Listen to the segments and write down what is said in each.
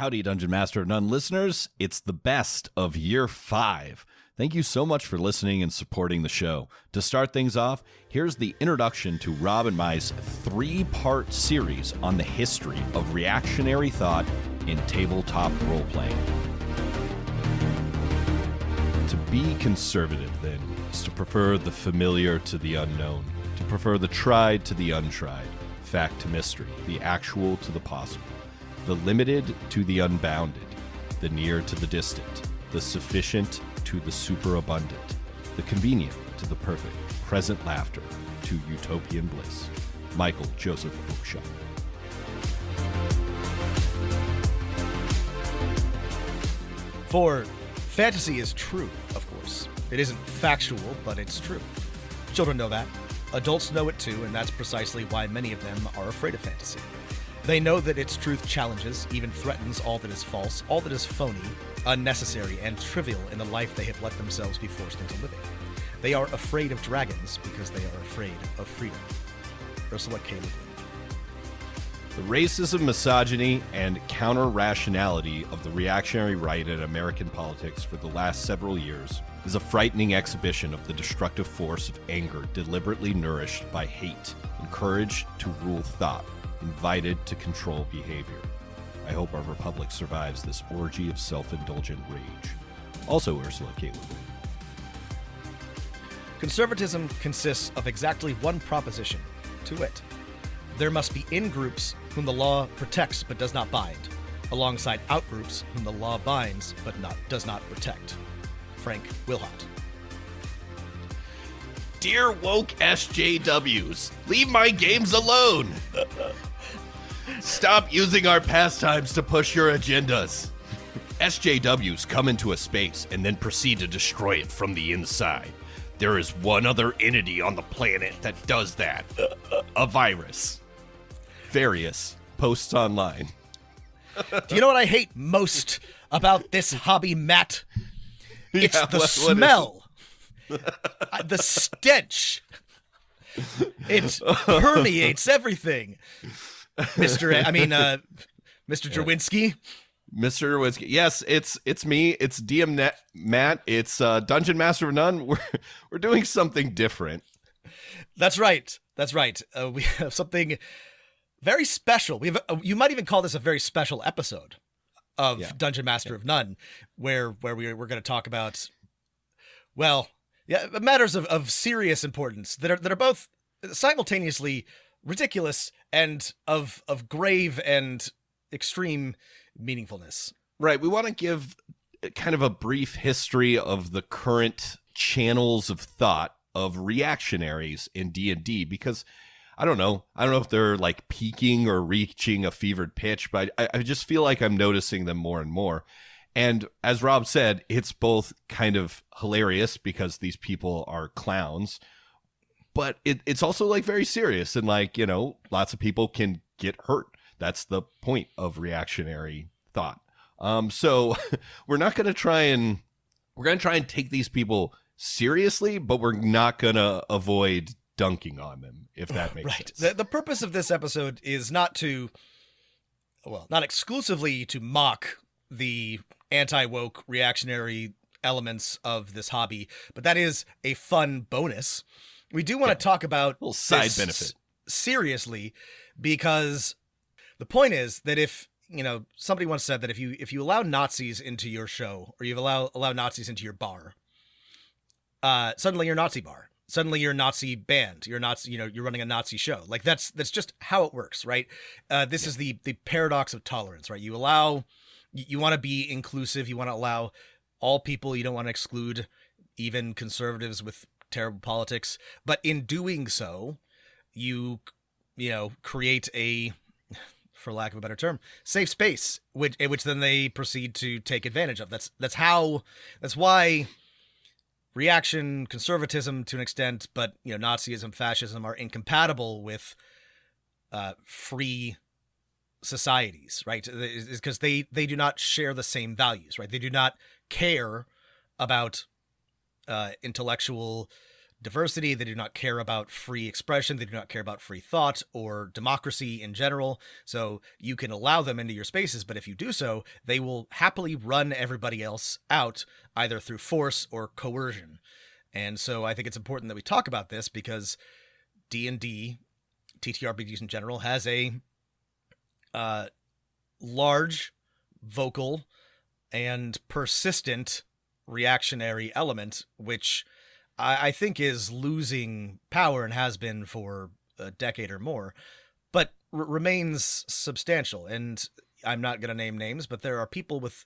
Howdy, Dungeon Master of None listeners. It's the best of year 5. Thank you so much for listening and supporting the show. To start things off, here's the introduction to Rob and my's 3-part series on the history of reactionary thought in tabletop role-playing. To be conservative, then, is to prefer the familiar to the unknown, to prefer the tried to the untried, fact to mystery, the actual to the possible, the limited to the unbounded, the near to the distant, the sufficient to the superabundant, the convenient to the perfect, present laughter to utopian bliss. Michael Joseph Oakeshott. For fantasy is true, of course. It isn't factual, but it's true. Children know that. Adults know it too, and that's precisely why many of them are afraid of fantasy. They know that its truth challenges, even threatens all that is false, all that is phony, unnecessary, and trivial in the life they have let themselves be forced into living. They are afraid of dragons because they are afraid of freedom. Ursula K. Le Guin. The racism, misogyny, and counter-rationality of the reactionary right in American politics for the last several years is a frightening exhibition of the destructive force of anger deliberately nourished by hate, encouraged to rule thought, invited to control behavior. I hope our republic survives this orgy of self-indulgent rage. Also Ursula K. Le Guin. Conservatism consists of exactly one proposition, to wit: there must be in-groups whom the law protects but does not bind, alongside out-groups whom the law binds but does not protect. Frank Wilhott. Dear woke SJWs, leave my games alone! Stop using our pastimes to push your agendas. SJWs come into a space and then proceed to destroy it from the inside. There is one other entity on the planet that does that. A virus. Various posts online. Do you know what I hate most about this hobby, Matt? It's Yeah, the what smell. The stench. It permeates everything. Mr. Jerwinski. Mr. Jerwinski. Yes, it's me. It's DM Matt. It's Dungeon Master of None. We're doing something different. That's right. We have something very special. You might even call this a very special episode of Dungeon Master of None, where we're going to talk about, matters of serious importance that are both simultaneously ridiculous and of grave and extreme meaningfulness. Right. We want to give kind of a brief history of the current channels of thought of reactionaries in D&D, because I don't know if they're like peaking or reaching a fevered pitch, but I just feel like I'm noticing them more and more. And as Rob said, it's both kind of hilarious because these people are clowns, but it's also like very serious, and like, you know, lots of people can get hurt. That's the point of reactionary thought. So we're going to try and take these people seriously, but we're not going to avoid dunking on them, if that makes sense. The purpose of this episode is not exclusively to mock the anti-woke reactionary elements of this hobby, but that is a fun bonus. We do want to talk about a little side benefit seriously, because the point is that if, you know, somebody once said that if you allow Nazis into your show, or you allow Nazis into your bar, suddenly you're Nazi bar. Suddenly you're Nazi band. You're Nazi, you're running a Nazi show. Like that's just how it works, right? This is the paradox of tolerance, right? You want to be inclusive. You want to allow all people. You don't want to exclude even conservatives with terrible politics. But in doing so, you create a, for lack of a better term, safe space, which then they proceed to take advantage of. That's why reaction, conservatism to an extent, but Nazism, fascism are incompatible with free societies, right? Is because they do not share the same values, right? They do not care about intellectual diversity. They do not care about free expression. They do not care about free thought or democracy in general. So you can allow them into your spaces, but if you do so, they will happily run everybody else out, either through force or coercion. And so I think it's important that we talk about this because D&D, TTRPGs in general, has a large, vocal, and persistent reactionary element, which I think is losing power and has been for a decade or more, but remains substantial. And I'm not going to name names, but there are people with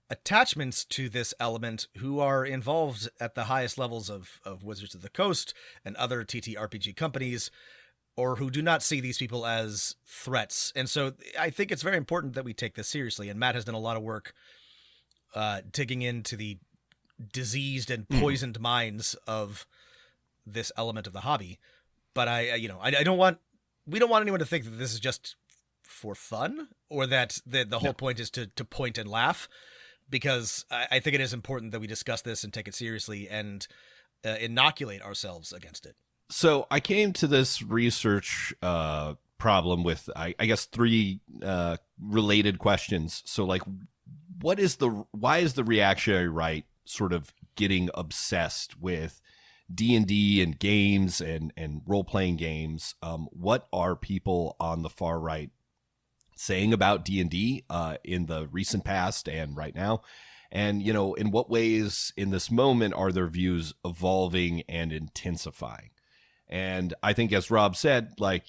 attachments to this element who are involved at the highest levels of Wizards of the Coast and other TTRPG companies, or who do not see these people as threats. And so I think it's very important that we take this seriously. And Matt has done a lot of work digging into the diseased and poisoned minds of this element of the hobby. But we don't want anyone to think that this is just for fun, or that the whole point is to point and laugh, because I think it is important that we discuss this and take it seriously and inoculate ourselves against it. So I came to this research problem with, I guess, 3 related questions. So, like, why is the reactionary right sort of getting obsessed with D&D and games and role-playing games? What are people on the far right saying about D&D in the recent past and right now? And, in what ways in this moment are their views evolving and intensifying? And I think, as Rob said, like,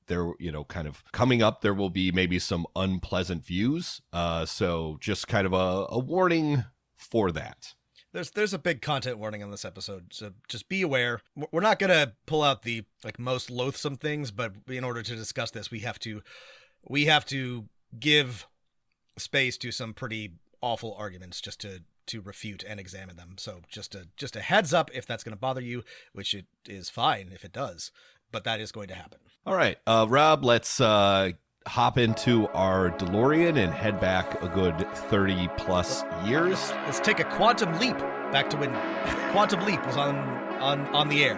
there, kind of coming up, there will be maybe some unpleasant views. So just kind of a warning for that. There's a big content warning on this episode, so just be aware. We're not going to pull out the most loathsome things, but in order to discuss this, we have to give space to some pretty awful arguments just to refute and examine them. So just a heads up if that's going to bother you, which it is fine if it does, but that is going to happen. All right, Rob, let's hop into our DeLorean and head back a good 30 plus years. Let's take a quantum leap back to when Quantum Leap was on the air.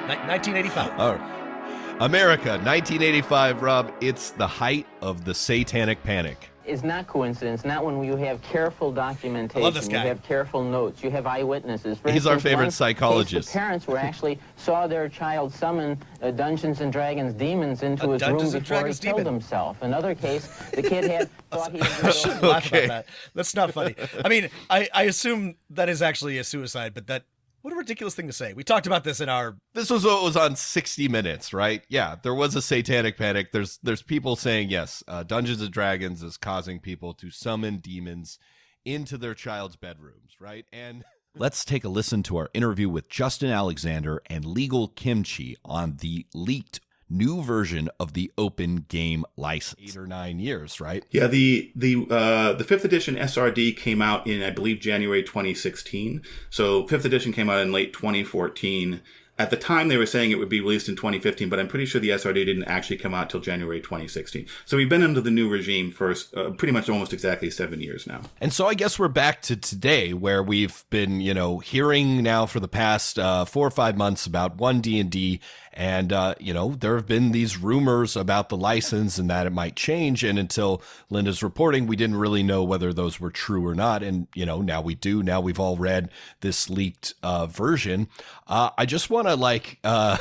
1985. Oh. America, 1985, Rob. It's the height of the Satanic Panic. Is not coincidence, not when you have careful documentation, I love this guy. You have careful notes, you have eyewitnesses. For He's instance, our favorite one psychologist. Case, the parents were actually saw their child summon Dungeons and Dragons demons into his room before he killed himself. Another case, the kid thought he had laugh about that. That's not funny. I mean, I assume that is actually a suicide, but what a ridiculous thing to say. We talked about this This was what was on 60 Minutes, right? Yeah, there was a satanic panic. There's people saying, yes, Dungeons & Dragons is causing people to summon demons into their child's bedrooms, right? And let's take a listen to our interview with Justin Alexander and Legal Kimchi on the leaked new version of the open game license. 8 or 9 years, right? Yeah, the 5th edition SRD came out in, I believe, January 2016. So 5th edition came out in late 2014. At the time, they were saying it would be released in 2015, but I'm pretty sure the SRD didn't actually come out till January 2016. So we've been under the new regime for pretty much almost exactly 7 years now. And so I guess we're back to today, where we've been, hearing now for the past 4 or 5 months about 1D&D, and there have been these rumors about the license and that it might change. And until Linda's reporting, we didn't really know whether those were true or not. And now we do. Now we've all read this leaked version. I just want to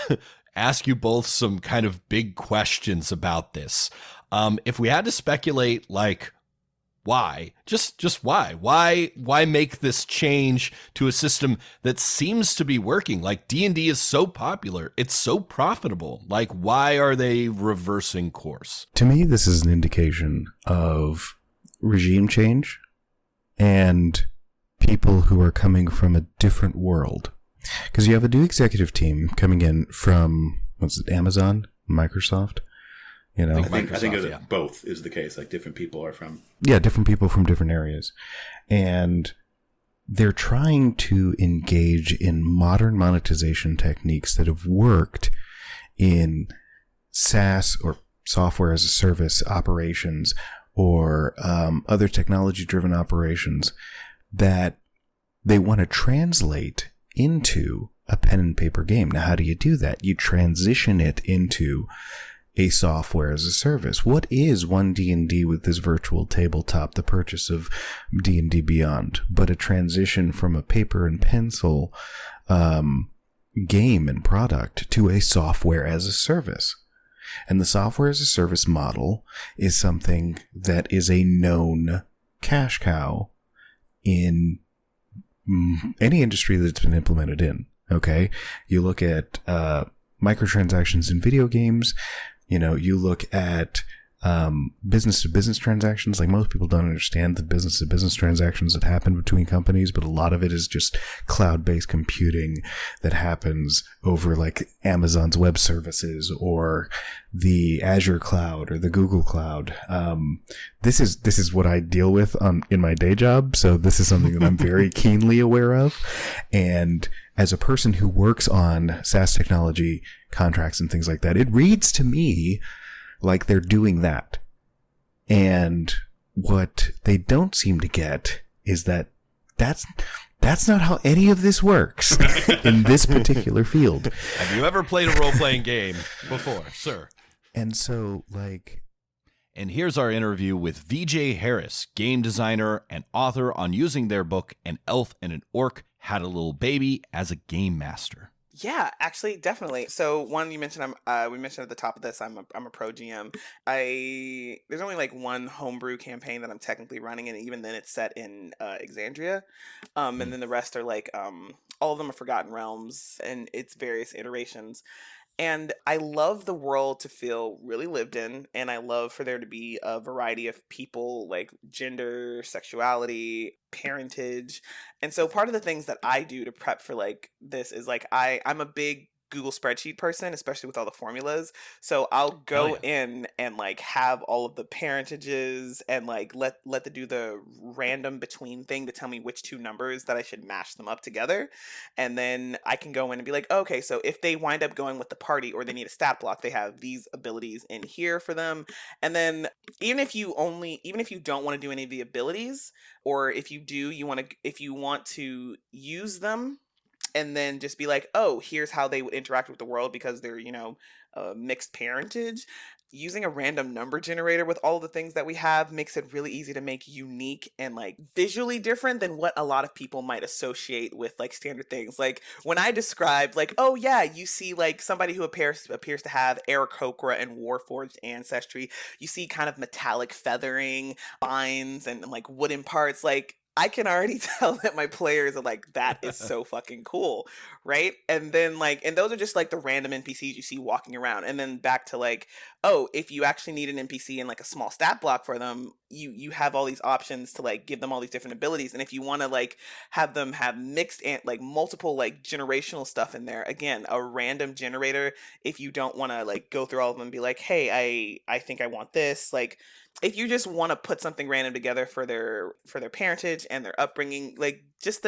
ask you both some kind of big questions about this. If we had to speculate, why? Just why make this change to a system that seems to be working? Like, D&D is so popular, it's so profitable. Like, why are they reversing course? To me, this is an indication of regime change and people who are coming from a different world. Because you have a new executive team coming in from, Amazon, Microsoft? I think both is the case. Like, different people are from... Yeah, different people from different areas. And they're trying to engage in modern monetization techniques that have worked in SaaS or software as a service operations or other technology-driven operations that they want to translate into a pen and paper game. Now, how do you do that? You transition it into a software as a service. What is one D&D with this virtual tabletop, the purchase of D&D Beyond, but a transition from a paper and pencil game and product to a software as a service? And the software as a service model is something that is a known cash cow in any industry that it's been implemented in. Okay, you look at microtransactions in video games. You look at business-to-business transactions. Like, most people don't understand the business-to-business transactions that happen between companies, but a lot of it is just cloud-based computing that happens over, like, Amazon's web services or the Azure cloud or the Google cloud. This is what I deal with in my day job, so this is something that I'm very keenly aware of. And as a person who works on SaaS technology contracts and things like that, it reads to me like they're doing that. And what they don't seem to get is that that's not how any of this works in this particular field. Have you ever played a role-playing game before, sir? And so, like... And here's our interview with VJ Harris, game designer and author, on using their book An Elf and an Orc Had a Little Baby as a game master. Yeah, actually, definitely. So one, you mentioned we mentioned at the top of this, I'm a pro GM. There's only like one homebrew campaign that I'm technically running, and even then it's set in Exandria, and then the rest are like all of them are Forgotten Realms, and it's various iterations. And I love the world to feel really lived in, and I love for there to be a variety of people, like gender, sexuality, parentage. And so part of the things that I do to prep for like this is like I'm a big Google spreadsheet person, especially with all the formulas. So I'll go in and like have all of the parentages and like let do the random between thing to tell me which two numbers that I should mash them up together. And then I can go in and be like, okay, so if they wind up going with the party or they need a stat block, they have these abilities in here for them. And then even if you don't want to do any of the abilities, or if you do, if you want to use them, and then just be like, oh, here's how they would interact with the world because they're, mixed parentage. Using a random number generator with all the things that we have makes it really easy to make unique and like visually different than what a lot of people might associate with like standard things. Like when I described like, oh yeah, you see like somebody who appears to have Aarakocra and Warforged ancestry. You see kind of metallic feathering, vines, and like wooden parts. Like, I can already tell that my players are like, that is so fucking cool, right? And then and those are just like the random NPCs you see walking around. And then back to like, oh, if you actually need an NPC and like a small stat block for them, you have all these options to like give them all these different abilities. And if you want to like have them have mixed and like multiple like generational stuff in there, again, a random generator, if you don't want to like go through all of them and be like, hey, I think I want this, like, if you just want to put something random together for their parentage and their upbringing, like just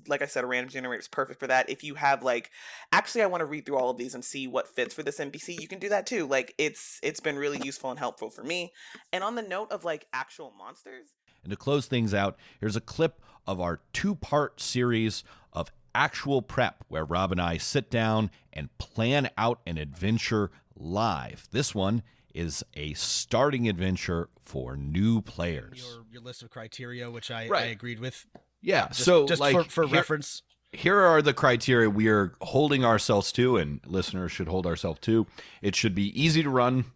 like I said, a random generator is perfect for that. If you have like, actually I want to read through all of these and see what fits for this NPC, you can do that too. Like it's been really useful and helpful for me. And on the note of like actual monsters. And to close things out, here's a clip of our 2-part series of actual prep where Rob and I sit down and plan out an adventure live. This one is a starting adventure for new players. Your list of criteria, which I agreed with. Yeah, just like for reference. Here are the criteria we are holding ourselves to, and listeners should hold ourselves to. It should be easy to run,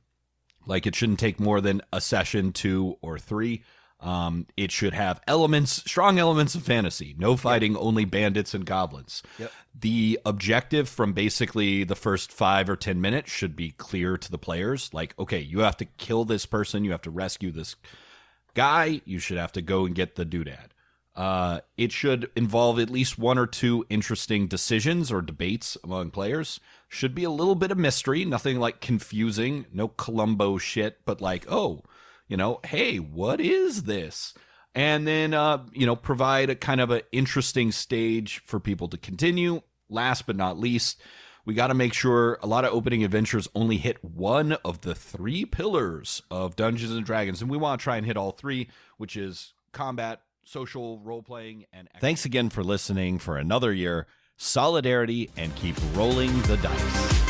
like it shouldn't take more than a session, 2 or 3. It should have strong elements of fantasy. No fighting, only bandits and goblins. Yep. The objective from basically the first 5 or 10 minutes should be clear to the players. Like, okay, you have to kill this person. You have to rescue this guy. You should have to go and get the doodad. It should involve at least 1 or 2 interesting decisions or debates among players. Should be a little bit of mystery. Nothing like confusing. No Columbo shit, but like, oh, hey, what is this? And then, provide a kind of an interesting stage for people to continue. Last but not least, we got to make sure a lot of opening adventures only hit one of the 3 pillars of Dungeons and Dragons. And we want to try and hit all 3, which is combat, social role-playing, and... Thanks again for listening for another year. solidarity, and keep rolling the dice.